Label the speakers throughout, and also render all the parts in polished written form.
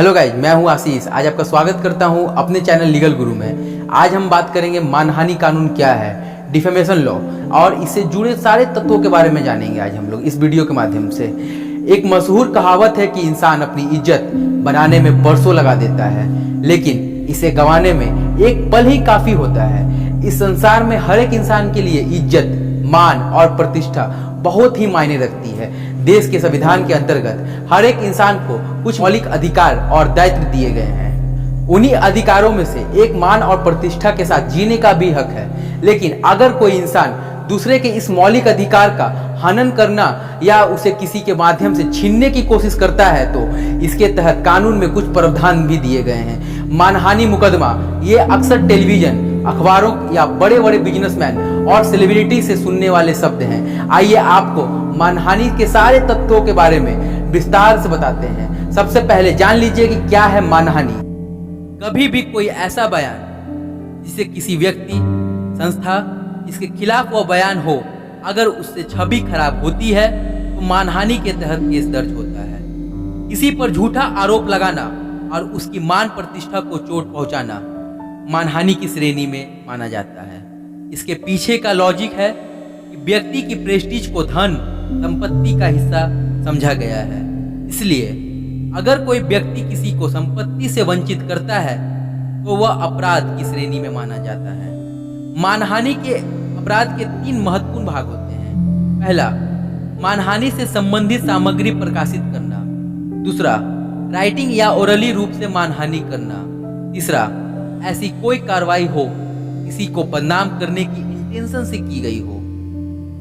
Speaker 1: Hello guys, मैं हूं आशीष। आज आपका स्वागत करता हूं अपने चैनल लीगल गुरु में। आज हम बात करेंगे मानहानि कानून क्या है, डिफेमेशन लॉ, और इससे जुड़े सारे तत्वों के बारे में जानेंगे आज हम लोग इस वीडियो के माध्यम से। एक मशहूर कहावत है कि इंसान अपनी इज्जत बनाने में बरसों लगा देता है, लेकिन इसे गंवाने में एक पल ही काफी होता है। इस संसार में हर एक इंसान के लिए इज्जत, मान और प्रतिष्ठा बहुत ही मायने रखती है। देश के संविधान के अंतर्गत हर एक इंसान को कुछ मौलिक अधिकार और दायित्व दिए गए हैं। उन्हीं अधिकारों में से एक मान और प्रतिष्ठा के साथ जीने का भी हक है। लेकिन अगर कोई इंसान दूसरे के इस मौलिक अधिकार का हनन करना या उसे किसी के माध्यम से छीनने की कोशिश करता है तो इसके तहत कानून में कुछ प्रावधान भी दिए गए हैं। मानहानि मुकदमा ये अक्सर टेलीविजन, अखबारों या बड़े बड़े बिजनेसमैन और सेलिब्रिटी से सुनने वाले शब्द हैं। आइए आपको मानहानि के सारे तत्वों के बारे में विस्तार से बताते हैं। सबसे पहले जान लीजिए कि क्या है मानहानि। कभी भी कोई ऐसा बयान जिसे किसी व्यक्ति, संस्था इसके खिलाफ वह बयान हो, अगर उससे छवि खराब होती है तो मानहानि के तहत केस दर्ज होता है। किसी पर झूठा आरोप लगाना और उसकी मान प्रतिष्ठा को चोट पहुंचाना मानहानि की श्रेणी में माना जाता है। इसके पीछे का लॉजिक है कि व्यक्ति की प्रेस्टीज को धन संपत्ति का हिस्सा समझा गया है। इसलिए अगर कोई व्यक्ति किसी को संपत्ति से वंचित करता है तो वह अपराध की श्रेणी में माना जाता है। मानहानि के अपराध के 3 महत्वपूर्ण भाग होते हैं। पहला, मानहानि से संबंधित सामग्री प्रकाशित करना। दूसरा, राइटिंग या ओरली रूप से मानहानि करना। तीसरा, ऐसी कोई कार्रवाई हो किसी को बदनाम करने की इंटेंशन से की गई हो।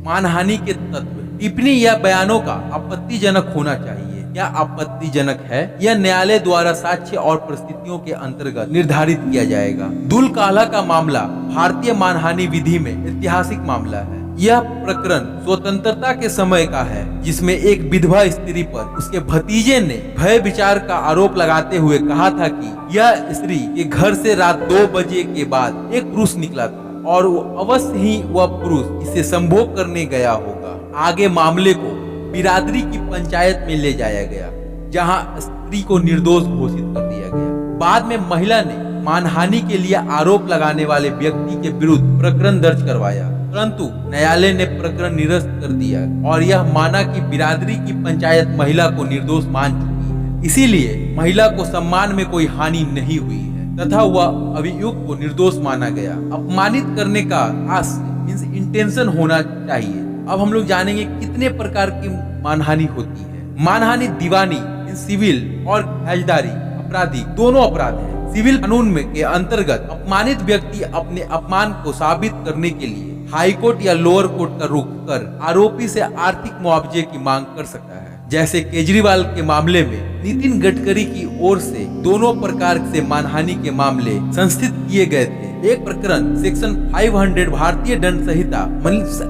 Speaker 1: मानहानि के तत्व, टिप्पणी या बयानों का आपत्तिजनक होना चाहिए। या आपत्तिजनक है यह न्यायालय द्वारा साक्ष्य और परिस्थितियों के अंतर्गत निर्धारित किया जाएगा। दुल काला का मामला भारतीय मानहानि विधि में ऐतिहासिक मामला है। यह प्रकरण स्वतंत्रता के समय का है, जिसमें एक विधवा स्त्री पर उसके भतीजे ने भय विचार का आरोप लगाते हुए कहा था कि यह स्त्री के घर से रात 2 बजे के बाद एक पुरुष निकला था और अवश्य ही वह पुरुष इसे संभोग करने गया होगा। आगे मामले को बिरादरी की पंचायत में ले जाया गया, जहां स्त्री को निर्दोष घोषित कर दिया गया। बाद में महिला ने मानहानि के लिए आरोप लगाने वाले व्यक्ति के विरुद्ध प्रकरण दर्ज करवाया, परंतु न्यायालय ने प्रकरण निरस्त कर दिया और यह माना कि बिरादरी की पंचायत महिला को निर्दोष मान चुकी है। इसीलिए महिला को सम्मान में कोई हानि नहीं हुई है तथा वह अभियुक्त को निर्दोष माना गया। अपमानित करने का आशय इंटेंशन होना चाहिए। अब हम लोग जानेंगे कितने प्रकार की मानहानि होती है। मानहानि दीवानी, सिविल और फौजदारी अपराधी दोनों अपराध हैं। सिविल कानून में के अंतर्गत अपमानित व्यक्ति अपने अपमान को साबित करने के लिए हाई कोर्ट या लोअर कोर्ट का रुख कर आरोपी से आर्थिक मुआवजे की मांग कर सकता है। जैसे केजरीवाल के मामले में नितिन गडकरी की ओर से दोनों प्रकार से मानहानि के मामले संस्थित किए गए थे। एक प्रकरण सेक्शन 500 भारतीय दंड संहिता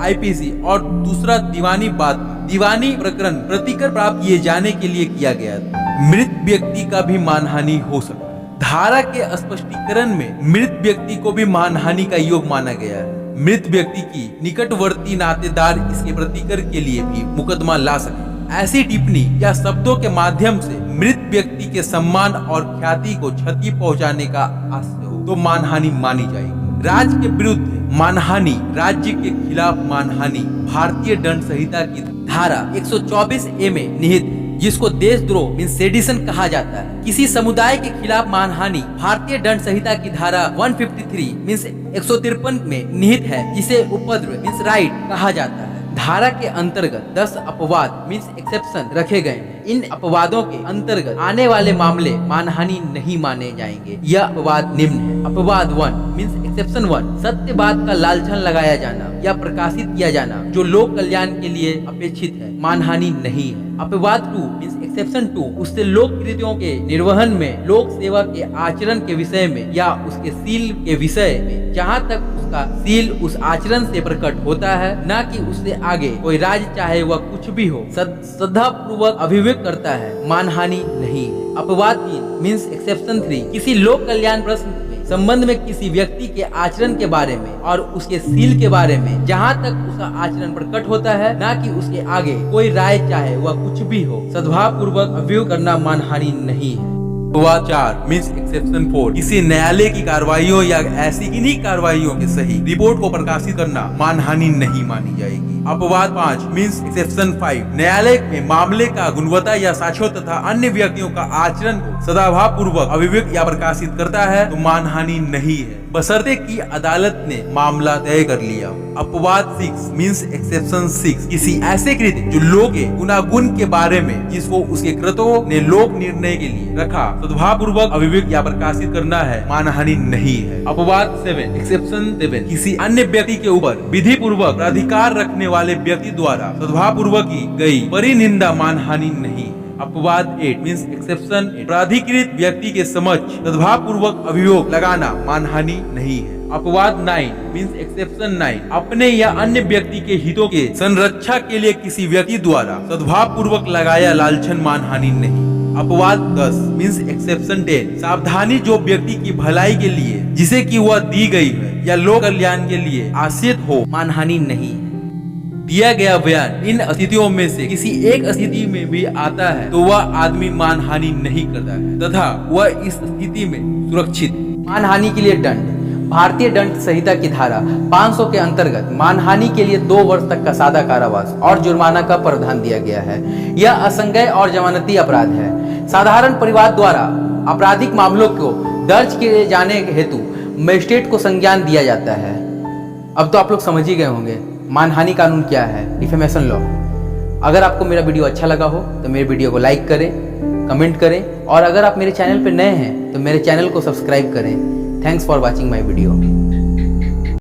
Speaker 1: IPC और दूसरा दीवानी बात। दीवानी प्रकरण प्रतिकर प्राप्त किए जाने के लिए किया गया था। मृत व्यक्ति का भी मानहानि हो सकता है। धारा के स्पष्टीकरण में मृत व्यक्ति को भी मानहानि का योग माना गया है। मृत व्यक्ति की निकटवर्ती नातेदार इसके प्रतिकर के लिए भी मुकदमा ला सकते। ऐसी टिप्पणी या शब्दों के माध्यम से मृत व्यक्ति के सम्मान और ख्याति को क्षति पहुंचाने का आशय हो तो मानहानि मानी जाएगी। राज्य के विरुद्ध मानहानि, राज्य के खिलाफ मानहानि भारतीय दंड संहिता की धारा 124A में निहित, जिसको देशद्रोह मींस सेडिशन कहा जाता है। किसी समुदाय के खिलाफ मानहानि भारतीय दंड संहिता की धारा 153 मींस 153 में निहित है, जिसे उपद्रव मींस राइट कहा जाता है। धारा के अंतर्गत 10 अपवाद मींस एक्सेप्शन रखे गए हैं। इन अपवादों के अंतर्गत आने वाले मामले मानहानि नहीं माने जाएंगे। यह अपवाद निम्न है। अपवाद 1 मींस एक्सेप्शन 1, सत्य बात का लालछन लगाया जाना या प्रकाशित किया जाना जो लोक कल्याण के लिए अपेक्षित है, मानहानि नहीं है। अपवाद 2 मींस एक्सेप्शन 2, उससे लोक कृत्यों के निर्वहन में, लोक सेवा के आचरण के विषय में या उसके सील के विषय में, जहाँ तक उसका सील उस आचरण से प्रकट होता है, न कि उससे आगे कोई राज्य चाहे वह कुछ भी हो श्रद्धा पूर्वक अभिव्यक्त करता है, मानहानि नहीं है। अपवाद 3 मींस एक्सेप्शन 3, किसी लोक कल्याण प्रश्न संबंध में किसी व्यक्ति के आचरण के बारे में और उसके सील के बारे में, जहाँ तक उसका आचरण प्रकट होता है, न कि उसके आगे कोई राय चाहे वह कुछ भी हो, सद्भाव पूर्वक अभियोग करना मानहानि नहीं है। अपवाद 4 मीन्स एक्सेप्शन 4 किसी न्यायालय की कार्रवाइयों या ऐसी किन्हीं कार्रवाइयों के सही रिपोर्ट को प्रकाशित करना मानहानि नहीं मानी जाएगी। अपवाद 5 मीन्स एक्सेप्शन 5 न्यायालय में मामले का गुणवत्ता या साक्ष्यों तथा अन्य व्यक्तियों का आचरण को सदाभाव पूर्वक अभिव्यक्त या प्रकाशित करता है तो मानहानि नहीं है, बशर्ते कि अदालत ने मामला तय कर लिया। अपवाद 6 मीन्स एक्सेप्शन 6 किसी ऐसे कृत्य जो लोक के गुणागुण के बारे में जिसको उसके कृतों ने लोक निर्णय के लिए रखा सद्भाव पूर्वक अभिव्यक्त या प्रकाशित करना है, मानहानि नहीं है। अपवाद 7 एक्सेप्शन 7 किसी अन्य व्यक्ति के ऊपर विधि पूर्वक अधिकार रखने वाले व्यक्ति द्वारा सद्भाव पूर्वक की गई परिनिंदा मानहानि नहीं। अपवाद 8 मीन्स एक्सेप्शन प्राधिकृत व्यक्ति के समक्ष सद्भाव पूर्वक अभियोग लगाना मानहानि नहीं है। अपवाद 9 मीन्स एक्सेप्शन 9 अपने या अन्य व्यक्ति के हितों के संरक्षा के लिए किसी व्यक्ति द्वारा सद्भाव पूर्वक लगाया लांछन मानहानि नहीं। अपवाद 10 मीन्स एक्सेप्शन 10 सावधानी जो व्यक्ति की भलाई के लिए जिसे कि वह दी गई है या लोक कल्याण के लिए आश्रित हो मानहानि नहीं। दिया गया बयान इन स्थितियों में से किसी एक स्थिति में भी आता है तो वह आदमी मानहानि नहीं करता है तथा वह इस स्थिति में सुरक्षित। मानहानि के लिए दंड भारतीय दंड संहिता की धारा 500 के अंतर्गत मानहानि के लिए 2 वर्ष तक का सादा कारावास और जुर्माना का प्रावधान दिया गया है। यह असंज्ञेय और जमानती अपराध है। साधारण परिवार द्वारा आपराधिक मामलों को दर्ज किए जाने हेतु मजिस्ट्रेट को संज्ञान दिया जाता है। अब तो आप लोग समझ ही गए होंगे मानहानि कानून क्या है, डिफेमेशन लॉ। अगर आपको मेरा वीडियो अच्छा लगा हो तो मेरे वीडियो को लाइक करें, कमेंट करें और अगर आप मेरे चैनल पर नए हैं तो मेरे चैनल को सब्सक्राइब करें। Thanks for watching my video.